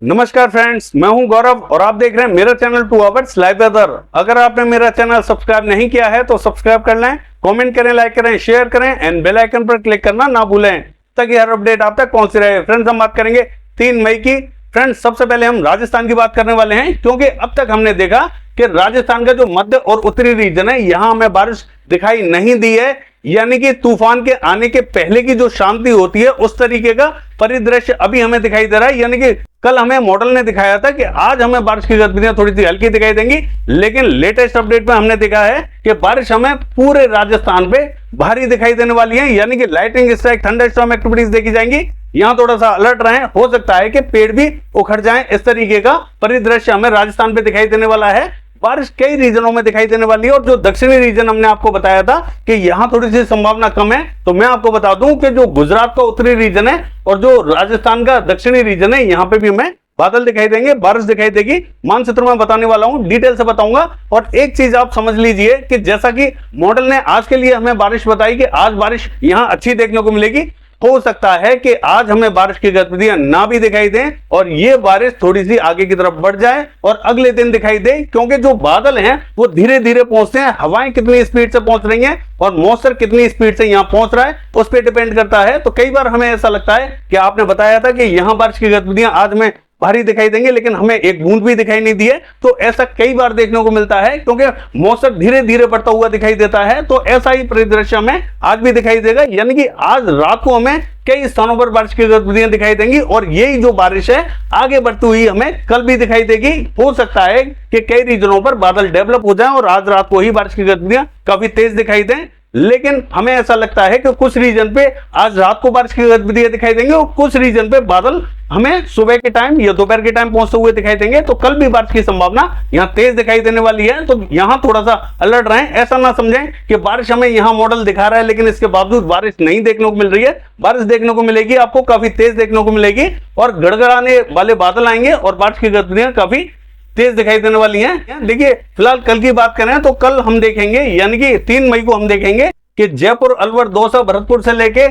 नमस्कार फ्रेंड्स, मैं हूं गौरव और आप देख रहे हैं मेरा चैनल 2 आवर्स लाइव वेदर। अगर आपने मेरा चैनल सब्सक्राइब नहीं किया है तो सब्सक्राइब कर लें, कमेंट करें, लाइक करें, शेयर करें एंड बेल आइकन पर क्लिक करना ना भूलें ताकि हर अपडेट आप तक पहुंच रहे। फ्रेंड्स, हम बात करेंगे 3 मई की। फ्रेंड्स, सबसे पहले हम राजस्थान की बात करने वाले हैं क्योंकि अब तक हमने देखा कि राजस्थान का जो मध्य और उत्तरी रीजन है यहां हमें बारिश दिखाई नहीं दी है, यानी कि तूफान के आने के पहले की जो शांति होती है उस तरीके का परिदृश्य अभी हमें दिखाई दे रहा है। यानी कि कल हमें मॉडल ने दिखाया था कि आज हमें बारिश की गतिविधियां थोड़ी सी हल्की दिखाई देंगी, लेकिन लेटेस्ट अपडेट में हमने देखा है कि बारिश हमें पूरे राजस्थान पे भारी दिखाई देने वाली है, यानी कि लाइटनिंग स्ट्राइक, थंडरस्टॉर्म एक्टिविटीज देखी जाएंगी। यहां थोड़ा सा अलर्ट रहें, हो सकता है कि पेड़ भी उखड़ जाएं। इस तरीके का परिदृश्य हमें राजस्थान पे दिखाई देने वाला है। बारिश कई रीजनों में दिखाई देने वाली है और जो दक्षिणी रीजन हमने आपको बताया था कि यहां थोड़ी सी संभावना कम है, तो मैं आपको बता दूं कि जो गुजरात का उत्तरी रीजन है और जो राजस्थान का दक्षिणी रीजन है यहां पे भी हमें बादल दिखाई देंगे, बारिश दिखाई देगी। मानचित्र में बताने वाला हूं, डिटेल से बताऊंगा। और एक चीज आप समझ लीजिए कि जैसा कि मॉडल ने आज के लिए हमें बारिश बताई कि आज बारिश यहां अच्छी देखने को मिलेगी, हो सकता है कि आज हमें बारिश की गतिविधियां ना भी दिखाई दें और ये बारिश थोड़ी सी आगे की तरफ बढ़ जाए और अगले दिन दिखाई दे, क्योंकि जो बादल हैं वो धीरे धीरे पहुंचते हैं। हवाएं कितनी स्पीड से पहुंच रही हैं और मॉइस्चर कितनी स्पीड से यहां पहुंच रहा है उस पर डिपेंड करता है। तो कई बार हमें ऐसा लगता है कि आपने बताया था कि यहां बारिश की गतिविधियां आज में भारी दिखाई देंगे, लेकिन हमें एक बूंद भी दिखाई नहीं दी है। तो ऐसा कई बार देखने को मिलता है क्योंकि मौसम धीरे धीरे बढ़ता हुआ दिखाई देता है। तो ऐसा ही परिदृश्य हमें आज भी दिखाई देगा, यानी कि आज रात को हमें कई स्थानों पर बारिश की गतिविधियां दिखाई देंगी और यही जो बारिश है आगे बढ़ती हुई हमें कल भी दिखाई देगी। हो सकता है कि कई रीजनों पर बादल डेवलप हो जाए और आज रात को ही बारिश की गतिविधियां काफी तेज दिखाई दें, लेकिन हमें ऐसा लगता है कि कुछ रीजन पे आज रात को बारिश की गतिविधियां दिखाई देंगे और कुछ रीजन पे बादल हमें सुबह के टाइम या दोपहर के टाइम पहुंचते हुए दिखाई देंगे। तो कल भी बारिश की संभावना यहां तेज दिखाई देने वाली है, तो यहां थोड़ा सा अलर्ट रहें। ऐसा ना समझें कि बारिश हमें यहां मॉडल दिखा रहा है लेकिन इसके बावजूद बारिश नहीं देखने को मिल रही है। बारिश देखने को मिलेगी, आपको काफी तेज देखने को मिलेगी और गड़गड़ाने वाले बादल आएंगे और बारिश की गतिविधियां काफी तेज दिखाई देने वाली हैं। देखिए, फिलहाल कल की बात करें तो कल हम देखेंगे, यानी कि 3 मई को हम देखेंगे कि जयपुर, अलवर, दौसा, भरतपुर से लेके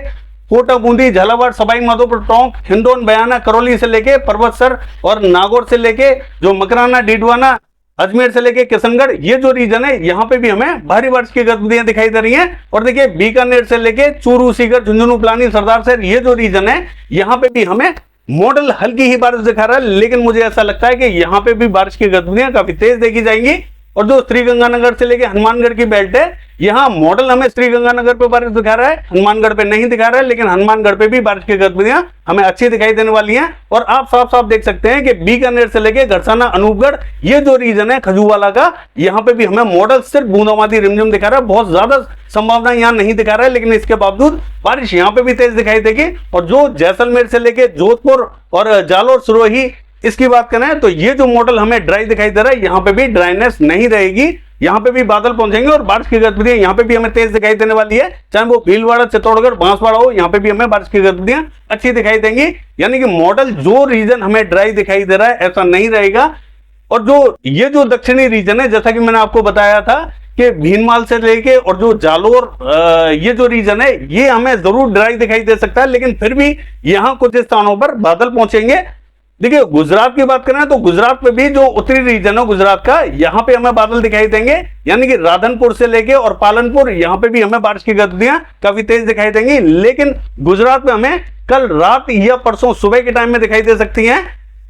कोटा, बूंदी, झालावाड़, सवाई माधोपुर, टोंक, हिंडौन, बयाना, करौली से लेके पर्वतसर और नागौर से लेके जो मकराना, डीडवाना, अजमेर से लेके किशनगढ़, ये जो रीजन है यहाँ पे भी हमें भारी बारिश की गतिविधियां दिखाई दे रही हैं। और देखिए, बीकानेर से लेके चूरू, सीकर, झुंझुनू, पिलानी, सरदार शहर, ये जो रीजन है यहाँ पे भी हमें मॉडल हल्की ही बारिश दिखा रहा है, लेकिन मुझे ऐसा लगता है कि यहाँ पे भी बारिश की गतिविधियां काफी तेज देखी जाएंगी। और जो श्रीगंगानगर से लेके हनुमानगढ़ की बेल्ट है, यहाँ मॉडल हमें श्रीगंगानगर पे बारिश दिखा रहा है, हनुमानगढ़ पे नहीं दिखा रहा है, लेकिन हनुमानगढ़ पे भी बारिश की गतिविधियां हमें अच्छी दिखाई देने वाली हैं। और आप साफ साफ देख सकते हैं कि बीकानेर से लेके गरसाना, अनूपगढ़, ये जो रीजन है खजूवाला का, यहाँ पे भी हमें मॉडल सिर्फ बूंदाबांदी रिमझिम दिखा रहा है। बहुत ज्यादा संभावना यहाँ नहीं दिखा रहा है, लेकिन इसके बावजूद बारिश यहाँ पे भी तेज दिखाई देगी। और जो जैसलमेर से लेके जोधपुर और जालोर, सिरोही, इसकी बात करें तो ये जो मॉडल हमें ड्राई दिखाई दे रहा है, यहाँ पे भी ड्राइनेस नहीं रहेगी, यहाँ पे भी बादल पहुंचेंगे और बारिश की गतिविधियां यहाँ पे भी हमें तेज दिखाई देने वाली है। चाहे वो भीलवाड़ा, चित्तौड़गढ़, बांसवाड़ा हो, यहाँ पे भी हमें बारिश की गतिविधियां अच्छी दिखाई देंगी। यानी कि मॉडल जो रीजन हमें ड्राई दिखाई दे रहा है ऐसा नहीं रहेगा। और जो ये जो दक्षिणी रीजन है, जैसा कि मैंने आपको बताया था कि भीनमाल से लेके और जो जालोर, ये जो रीजन है ये हमें जरूर ड्राई दिखाई दे सकता है, लेकिन फिर भी यहाँ कुछ स्थानों पर बादल पहुंचेंगे। देखिए, गुजरात की बात करें तो गुजरात में भी जो उत्तरी रीजन है गुजरात का, यहाँ पे हमें बादल दिखाई देंगे, यानी कि राधनपुर से लेके और पालनपुर, यहाँ पे भी हमें बारिश की गतिविधियां काफी तेज दिखाई देंगी। लेकिन गुजरात में हमें कल रात या परसों सुबह के टाइम में दिखाई दे सकती हैं।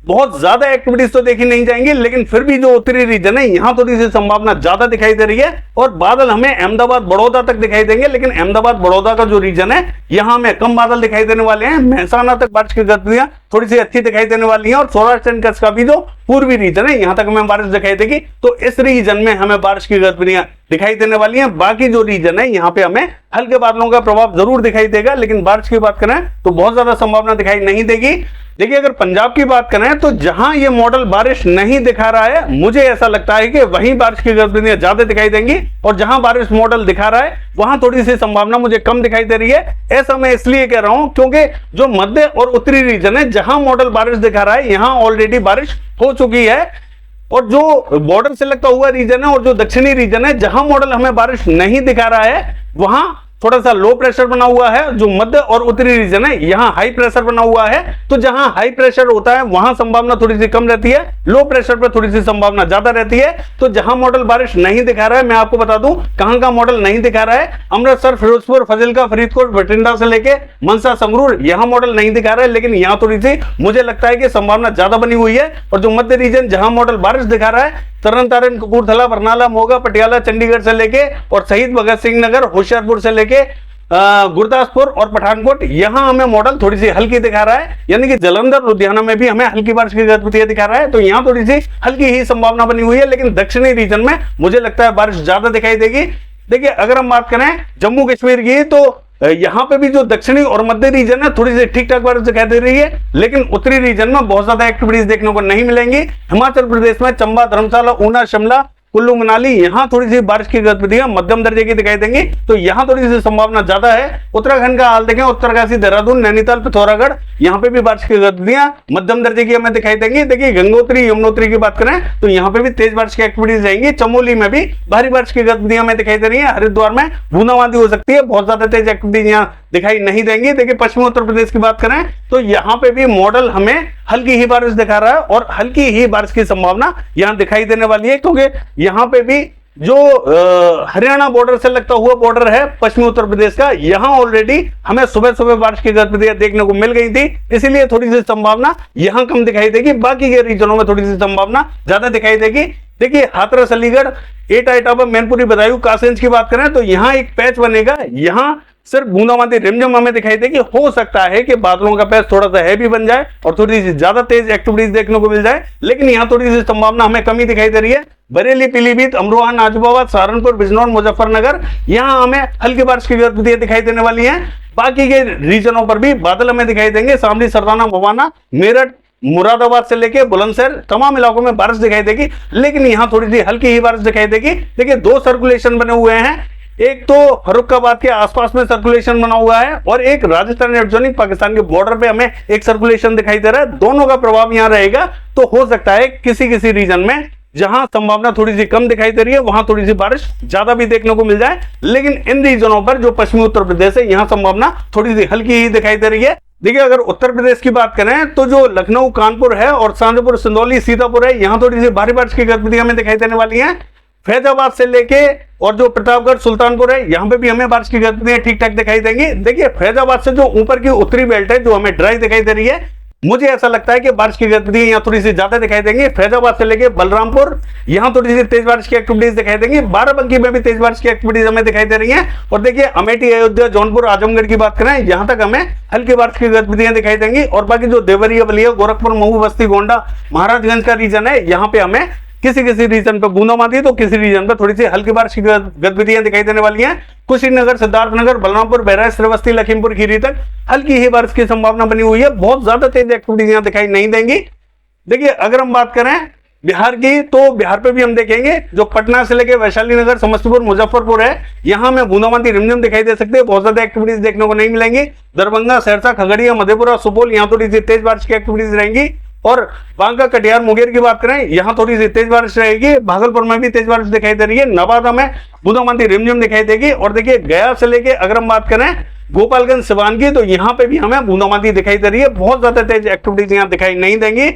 बहुत ज्यादा एक्टिविटीज तो देखी नहीं जाएंगी, लेकिन फिर भी जो उत्तरी रीजन है यहाँ थोड़ी सी संभावना ज्यादा दिखाई दे रही है। और बादल हमें अहमदाबाद, बड़ौदा तक दिखाई देंगे, लेकिन अहमदाबाद, बड़ौदा का जो रीजन है यहाँ हमें कम बादल दिखाई देने वाले हैं। महसाना तक बारिश की गतिविधियां थोड़ी सी अच्छी दिखाई देने वाली हैं और सौराष्ट्र एंड कच्छ का भी जो पूर्वी रीजन है यहाँ तक हमें बारिश दिखाई देगी। तो इस रीजन में हमें बारिश की गतिविधियां दिखाई देने वाली हैं। बाकी जो रीजन है यहाँ पे हमें हल्के बादलों का प्रभाव जरूर दिखाई देगा, लेकिन बारिश की बात करें तो बहुत ज्यादा संभावना दिखाई नहीं देगी। देखिए, अगर पंजाब की बात करें तो जहां ये मॉडल बारिश नहीं दिखा रहा है, मुझे ऐसा लगता है कि वहीं बारिश की गतिविधियां ज्यादा दिखाई देंगी और जहां बारिश मॉडल दिखा रहा है वहां थोड़ी सी संभावना मुझे कम दिखाई दे रही है। ऐसा मैं इसलिए कह रहा हूं क्योंकि जो मध्य और उत्तरी रीजन है जहां मॉडल बारिश दिखा रहा है यहां ऑलरेडी बारिश हो चुकी है। और जो बॉर्डर से लगता हुआ रीजन है और जो दक्षिणी रीजन है जहां मॉडल हमें बारिश नहीं दिखा रहा है वहां थोड़ा सा लो प्रेशर बना हुआ है, जो मध्य और उत्तरी रीजन है यहाँ हाई प्रेशर बना हुआ है। तो जहां हाई प्रेशर होता है वहां संभावना थोड़ी सी कम रहती है, लो प्रेशर पर थोड़ी सी संभावना ज्यादा रहती है। तो जहां मॉडल बारिश नहीं दिखा रहा है, मैं आपको बता दूं कहां का मॉडल नहीं दिखा रहा है, अमृतसर, फिरोजपुर, फाजिलका, फरीदकोट, बठिंडा से लेके मनसा, संगरूर, यहां मॉडल नहीं दिखा रहा है। लेकिन यहां थोड़ी सी मुझे लगता है कि संभावना ज्यादा बनी हुई है। और जो मध्य रीजन जहां मॉडल बारिश दिखा रहा है, तरन तारण, कपूरथला, बरनाला, मोगा, पटियाला, चंडीगढ़ से लेके और शहीद भगत सिंह नगर, होशियारपुर से लेके गुरदासपुर और पठानकोट, यहां हमें मॉडल थोड़ी सी हल्की दिखा रहा है। यानी कि जालंधर, लुधियाना में भी हमें हल्की बारिश की गतिविधियां दिखा रहा है। तो यहां थोड़ी सी हल्की ही संभावना बनी हुई है। लेकिन दक्षिणी रीजन में मुझे लगता है बारिश ज्यादा दिखाई देगी। देखिए अगर हम बात करें जम्मू कश्मीर की, तो यहाँ पे भी जो दक्षिणी और मध्य रीजन है थोड़ी सी ठीक ठाक बारिश दिखाई दे रही है। लेकिन उत्तरी रीजन में बहुत ज्यादा एक्टिविटीज देखने को नहीं मिलेंगी। हिमाचल प्रदेश में चंबा, धर्मशाला, ऊना, शिमला, कुल्लू, मनाली, यहाँ थोड़ी सी बारिश की गतिविधियां मध्यम दर्जे की दिखाई देंगी। तो यहाँ थोड़ी सी संभावना ज्यादा है। उत्तराखंड का हाल देखें, उत्तरकाशी, देहरादून, नैनीताल, पिथौरागढ़, यहाँ पे भी बारिश की गतिविधियां मध्यम दर्जे की हमें दिखाई देंगी। देखिए गंगोत्री, यमुनोत्री की बात करें तो यहाँ पे भी तेज बारिश की एक्टिविटीज रहेंगी। चमोली में भी भारी बारिश की गतिविधियां हमें दिखाई दे रही है। हरिद्वार में बूंदाबांदी हो सकती है, बहुत ज्यादा तेज एक्टिविटीज यहाँ दिखाई नहीं देंगी। देखिए पश्चिमी उत्तर प्रदेश की बात करें तो यहाँ पे भी मॉडल हमें हल्की ही बारिश दिखा रहा है और हल्की ही बारिश की संभावना यहाँ दिखाई देने वाली है। क्योंकि यहाँ पे भी जो हरियाणा बॉर्डर से लगता हुआ बॉर्डर है पश्चिमी उत्तर प्रदेश का, यहाँ ऑलरेडी हमें सुबह सुबह बारिश की गतिविधियां देखने को मिल गई थी। इसीलिए थोड़ी सी संभावना यहाँ कम दिखाई देगी, बाकी के रीजनों में थोड़ी सी संभावना ज्यादा दिखाई देगी। देखिए हाथरस, अलीगढ़, एटा, इटावा, मैनपुरी, बदायूं, कासगंज की बात करें तो यहाँ एक पैच बनेगा। यहाँ सिर्फ बूंदाबांदी रिमझिम हमें दिखाई देगी। हो सकता है कि बादलों का पैच थोड़ा सा हैवी बन जाए और थोड़ी सी ज्यादा तेज एक्टिविटीज देखने को मिल जाए। लेकिन यहाँ थोड़ी सी संभावना हमें कमी दिखाई दे रही है। बरेली, पीलीभीत, अमरोहा, नाजिबाबाद, सहारनपुर, बिजनौर, मुजफ्फरनगर, यहाँ हमें हल्की बारिश की गतिविधियां दिखाई देने वाली हैं। बाकी के रीजनों पर भी बादल हमें दिखाई देंगे। शामली, सरदाना, मवाना, मेरठ, मुरादाबाद से लेके बुलंदशहर, तमाम इलाकों में बारिश दिखाई देगी। लेकिन यहाँ थोड़ी सी हल्की ही बारिश दिखाई देगी। देखिए दो सर्कुलेशन बने हुए हैं, एक तो फर्रुखाबाद के आसपास में सर्कुलेशन बना हुआ है और एक राजस्थान एडजॉइनिंग पाकिस्तान के बॉर्डर पे हमें एक सर्कुलेशन दिखाई दे रहा है। दोनों का प्रभाव यहाँ रहेगा। तो हो सकता है किसी किसी रीजन में जहां संभावना थोड़ी सी कम दिखाई दे रही है वहां थोड़ी सी बारिश ज्यादा भी देखने को मिल जाए। लेकिन इन रीजनों पर जो पश्चिमी उत्तर प्रदेश है यहाँ संभावना थोड़ी सी हल्की ही दिखाई दे रही है। देखिए अगर उत्तर प्रदेश की बात करें तो जो लखनऊ, कानपुर है और शाहजहांपुर, सिंदौली, सीतापुर है, यहाँ थोड़ी सी भारी बारिश की गतिविधियां हमें दिखाई देने वाली हैं। फैजाबाद से लेके और जो प्रतापगढ़, सुल्तानपुर है, यहाँ पे भी हमें बारिश की गतिविधियां ठीक ठाक दिखाई देंगी। देखिए फैजाबाद से जो ऊपर की उत्तरी बेल्ट है जो हमें ड्राई दिखाई दे रही है, मुझे ऐसा लगता है कि बारिश की गतिविधियां यहाँ थोड़ी सी ज्यादा दिखाई देंगी। फैजाबाद से लेके बलरामपुर, यहाँ थोड़ी सी तेज बारिश की एक्टिविटीज दिखाई देंगी। बाराबंकी में भी तेज बारिश की एक्टिविटीज हमें दिखाई दे रही हैं। और देखिए अमेठी, अयोध्या, जौनपुर, आजमगढ़ की बात करें यहाँ तक हमें हल्की बारिश की गतिविधियां दिखाई देंगी। और बाकी जो देवरिया, बलिया, गोरखपुर, महू, बस्ती, गोंडा, महाराजगंज का रीजन है, यहाँ पे हमें किसी किसी रीजन पे बूंदाबांदी तो किसी रीजन पे थोड़ी सी हल्की बारिश की गतिविधियां दिखाई देने वाली हैं। कुशीनगर, सिद्धार्थनगर, बलरामपुर, बहराइच, श्रावस्ती, लखीमपुर खीरी तक हल्की ही बारिश की संभावना बनी हुई है। बहुत ज्यादा तेज एक्टिविटीज यहाँ दिखाई नहीं देंगी। देखिए अगर हम बात करें बिहार की तो बिहार पे भी हम देखेंगे जो पटना से लेके वैशाली नगर, समस्तीपुर, मुजफ्फरपुर है, यहाँ में बूंदाबांदी रिमझिम दिखाई दे सकते हैं। बहुत ज्यादा एक्टिविटीज देखने को नहीं मिलेंगी। दरभंगा, सहरसा, खगड़िया, मधेपुरा, सुपौल, यहाँ थोड़ी सी तेज बारिश की एक्टिविटीज रहेंगी। और बांका, कटिहार, मुंगेर की बात करें यहाँ थोड़ी सी तेज बारिश रहेगी। भागलपुर में भी तेज बारिश दिखाई दे रही है। नवादा में बूंदाबांदी रिमझिम दिखाई देगी। और देखिए गया से लेके अगर हम बात करें गोपालगंज, सिवान की तो यहाँ पे भी हमें बूंदाबांदी दिखाई दे रही है। बहुत ज्यादा तेज एक्टिविटीज यहाँ दिखाई नहीं देंगी।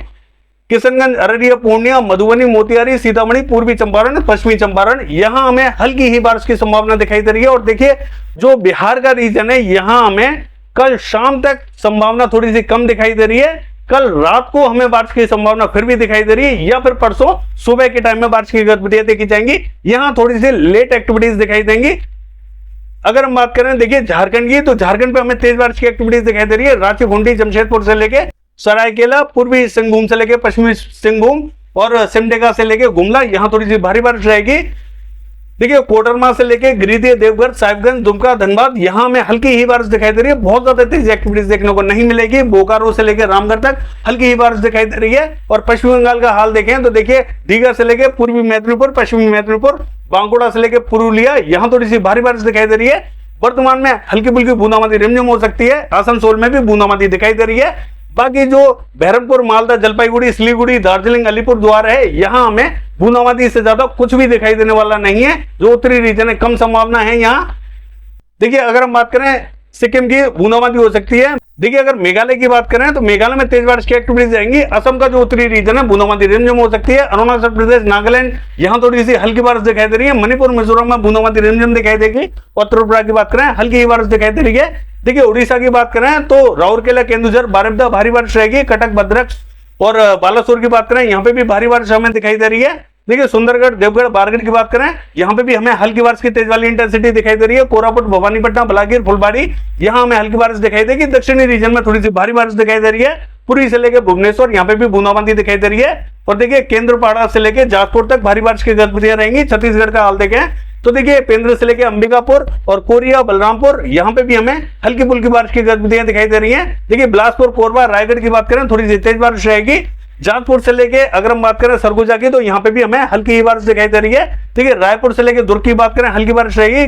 किशनगंज, अररिया, पूर्णिया, मधुबनी, मोतिहारी, सीतामढ़ी, पूर्वी चंपारण, पश्चिमी चंपारण, यहाँ हमें हल्की ही बारिश की संभावना दिखाई दे रही है। और देखिए जो बिहार का रीजन है यहाँ हमें कल शाम तक संभावना थोड़ी सी कम दिखाई दे रही है। कल रात को हमें बारिश की संभावना फिर भी दिखाई दे रही है या फिर परसों सुबह के टाइम में बारिश की गतिविधियां देखी जाएंगी। यहाँ थोड़ी सी लेट एक्टिविटीज दिखाई देंगी। अगर हम बात करें देखिए झारखंड की तो झारखंड पे हमें तेज बारिश की एक्टिविटीज दिखाई दे रही है। रांची, खूंटी, जमशेदपुर से लेके सरायकेला, पूर्वी सिंहभूम से लेके पश्चिमी सिंहभूम और सिमडेगा से लेके गुमला, यहाँ थोड़ी सी भारी बारिश रहेगी। देखिए कोडरमा से लेके गिरिडीह, देवघर, साहिबगंज, दुमका, धनबाद, यहाँ में हल्की ही बारिश दिखाई दे रही है। बहुत ज्यादा तेज एक्टिविटीज देखने को नहीं मिलेगी। बोकारो से लेके रामगढ़ तक हल्की ही बारिश दिखाई दे रही है। और पश्चिम बंगाल का हाल देखें तो देखिए दीघा से लेके पूर्वी मेदिनीपुर, पश्चिमी मेदिनीपुर, बांकुड़ा से लेके पुरुलिया, यहाँ थोड़ी सी भारी बारिश दिखाई दे रही है। वर्तमान में हल्की फुल्की बूंदाबांदी रिमझिम हो सकती है। आसनसोल में भी बूंदाबांदी दिखाई दे रही है। बाकी जो बहरमपुर, मालदा, जलपाईगुड़ी, सिलीगुड़ी, दार्जिलिंग, अलीपुर द्वार है, यहाँ हमें बूंदाबांदी से ज्यादा कुछ भी दिखाई देने वाला नहीं है। जो उत्तरी रीजन है कम संभावना है यहाँ। देखिए अगर हम बात करें सिक्किम की बूंदाबांदी हो सकती है। देखिए अगर मेघालय की बात करें तो मेघालय में तेज बारिश की एक्टिविटीज रहेंगी। असम का जो उत्तरी रीजन है बूंदाबांदी रिमझिम हो सकती है। अरुणाचल प्रदेश, नागालैंड, यहाँ थोड़ी सी हल्की बारिश दिखाई दे रही है। मणिपुर, मिजोरम में बूंदाबांदी रिमझिम दिखाई देगी। और त्रिपुरा की बात करें हल्की बारिश दिखाई दे रही है। देखिए उड़ीसा की बात करें तो राउरकेला, केंदुझर, बारिपदा भारी बारिश रहेगी। कटक, भद्रक और बालासोर की बात करें यहाँ पे भी भारी बारिश हमें दिखाई दे रही है। देखिए सुंदरगढ़, देवगढ़, बारगढ़ की बात करें यहाँ पे भी हमें हल्की बारिश की तेज वाली इंटेंसिटी दिखाई दे रही है। कोरापुट, भवानीपटना, बलागीर, फुलबाड़ी यहाँ हमें हल्की बारिश दिखाई देगी। दक्षिणी रीजन में थोड़ी सी भारी बारिश दिखाई दे रही है। पुरी से लेकर भुवनेश्वर यहाँ पे भी बूंदाबांदी दिखाई दे रही है। और देखिए केंद्रपाड़ा से लेकर जाजपुर तक भारी बारिश की गतिविधियां रहेंगी। छत्तीसगढ़ का हाल देखें तो देखिए पेंद्र से लेकर अंबिकापुर और कोरिया, बलरामपुर यहाँ पे भी हमें हल्की फुल्की बारिश की गतिविधियां दिखाई दे रही हैं। देखिए बिलासपुर, कोरबा, रायगढ़ की बात करें थोड़ी सी तेज बारिश रहेगी। जाजपुर से लेके अगर हम बात करें सरगुजा की तो यहाँ पे भी हमें हल्की बारिश दिखाई दे रही है। ठीक है, रायपुर से लेके दुर्ग की बात करें हल्की बारिश रहेगी।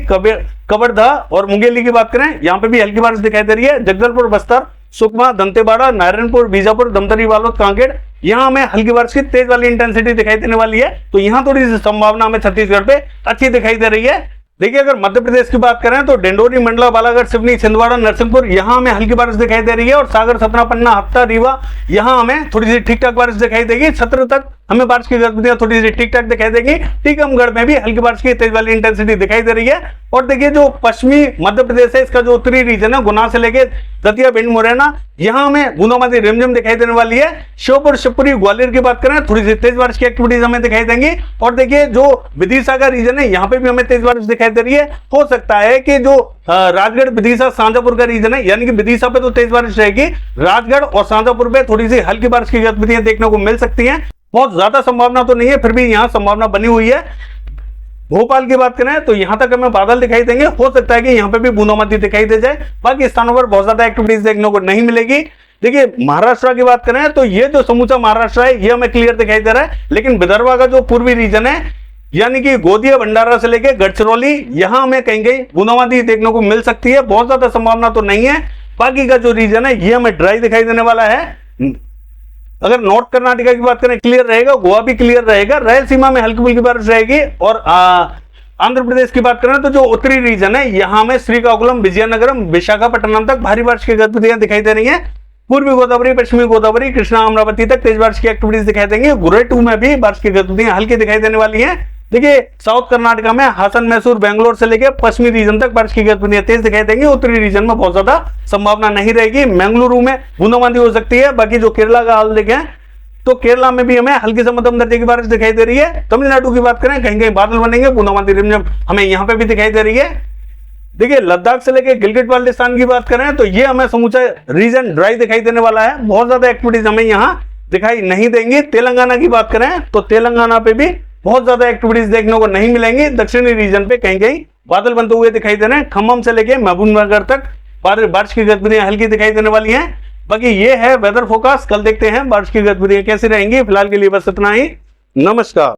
कवर्धा और मुंगेली की बात करें यहाँ पे भी हल्की बारिश दिखाई दे रही है। जगदलपुर, बस्तर, सुकमा, दंतेवाड़ा, नारायणपुर, बीजापुर, धमतरी, बालोद, कांकेर यहाँ हमें हल्की बारिश की तेज वाली इंटेंसिटी दिखाई देने वाली है। तो यहाँ थोड़ी सी संभावना हमें छत्तीसगढ़ पे अच्छी दिखाई दे रही है। देखिए अगर मध्य प्रदेश की बात करें तो डिंडोरी, मंडला, बालाघाट, सिवनी, छिंदवाड़ा, नरसिंहपुर यहाँ हमें हल्की बारिश दिखाई दे रही है। और सागर, सतना, पन्ना, हत्ता, रीवा यहाँ हमें थोड़ी सी ठीक ठाक बारिश दिखाई देगी। छत्र तक हमें बारिश की गतिविधियां थोड़ी सी ठीक ठाक दिखाई देगी। टीकमगढ़ में भी हल्की बारिश की तेज वाली इंटेंसिटी दिखाई दे रही है। और देखिए जो पश्चिमी मध्य प्रदेश है इसका जो उत्तरी रीजन है गुना से लेकर दतिया, भिंड, मुरैना यहाँ हमें बूंदाबांदी रिमझिम दिखाई देने वाली है। श्योपुर, शिवपुरी, ग्वालियर की बात करें थोड़ी सी तेज बारिश की एक्टिविटीज हमें दिखाई देंगी। और देखिए जो विदिशा का रीजन है यहाँ पे भी हमें तेज बारिश दिखाई दे रही है। हो सकता है कि जो राजगढ़, विदिशा, शाजापुर का रीजन है यानी कि विदिशा पे तो तेज बारिश रहेगी, राजगढ़ और शाजापुर पे थोड़ी सी हल्की बारिश की गतिविधियां देखने को मिल सकती हैं। बहुत ज्यादा संभावना तो नहीं है, फिर भी यहाँ संभावना बनी हुई है। भोपाल की बात करें तो यहां तक हमें बादल दिखाई देंगे। हो सकता है कि यहाँ पे भी बूंदाबांदी दिखाई दे जाए। बाकी स्थानों पर बहुत ज्यादा एक्टिविटीज देखने को नहीं मिलेगी। देखिए महाराष्ट्र की बात करें तो ये जो समूचा महाराष्ट्र है ये हमें क्लियर दिखाई दे रहा है। लेकिन विदर्भ का जो पूर्वी रीजन है यानी कि गोदिया, भंडारा से लेकर गढ़चिरौली यहाँ हमें कहीं कहीं बूंदाबांदी देखने को मिल सकती है। बहुत ज्यादा संभावना तो नहीं है। बाकी का जो रीजन है ये हमें ड्राई दिखाई देने वाला है। अगर नॉर्थ कर्नाटका की बात करें क्लियर रहेगा, गोवा भी क्लियर रहेगा, रायलसीमा में हल्की फुल्की बारिश रहेगी। और आंध्र प्रदेश की बात करें तो जो उत्तरी रीजन है यहाँ में श्रीकाकुलम, विजयनगरम, विशाखापट्टनम तक भारी बारिश की गतिविधियां दिखाई दे रही हैं। पूर्वी गोदावरी, पश्चिमी गोदावरी, कृष्णा, अमरावती तक तेज बारिश की एक्टिविटीज दिखाई देंगी। गुरेटू में भी बारिश की गतिविधियां हल्की दिखाई देने वाली हैं। देखिए साउथ कर्नाटका में हासन, मैसूर, बेंगलोर से लेकर पश्चिमी रीजन तक बारिश की गतिविधियां तेज दिखाई देंगी। उत्तरी रीजन में बहुत ज्यादा संभावना नहीं रहेगी। मंगलुरु में बूंदाबांदी हो सकती है। बाकी जो केरला का हाल देखें तो केरला में भी हमें हल्की से मध्यम दर्जे की बारिश दिखाई दे रही है। तमिलनाडु की बात करें कहीं कहीं बादल बनेंगे, बूंदाबांदी रिमझिम हमें यहाँ पे भी दिखाई दे रही है। देखिए लद्दाख से लेकर गिलगिट बाल्टिस्तान की बात करें तो ये हमें समूचा रीजन ड्राई दिखाई देने वाला है। बहुत ज्यादा एक्टिविटीज हमें यहाँ दिखाई नहीं देंगी। तेलंगाना की बात करें तो तेलंगाना पे भी बहुत ज्यादा एक्टिविटीज देखने को नहीं मिलेंगी। दक्षिणी रीजन पे कहीं कहीं बादल बनते हुए दिखाई दे रहे हैं। खम्मम से लेकर महबूबनगर तक बारिश की गतिविधियां हल्की दिखाई देने वाली हैं। बाकी ये है वेदर फोरकास्ट। कल देखते हैं बारिश की गतिविधियां कैसी रहेंगी। फिलहाल के लिए बस इतना ही। नमस्कार।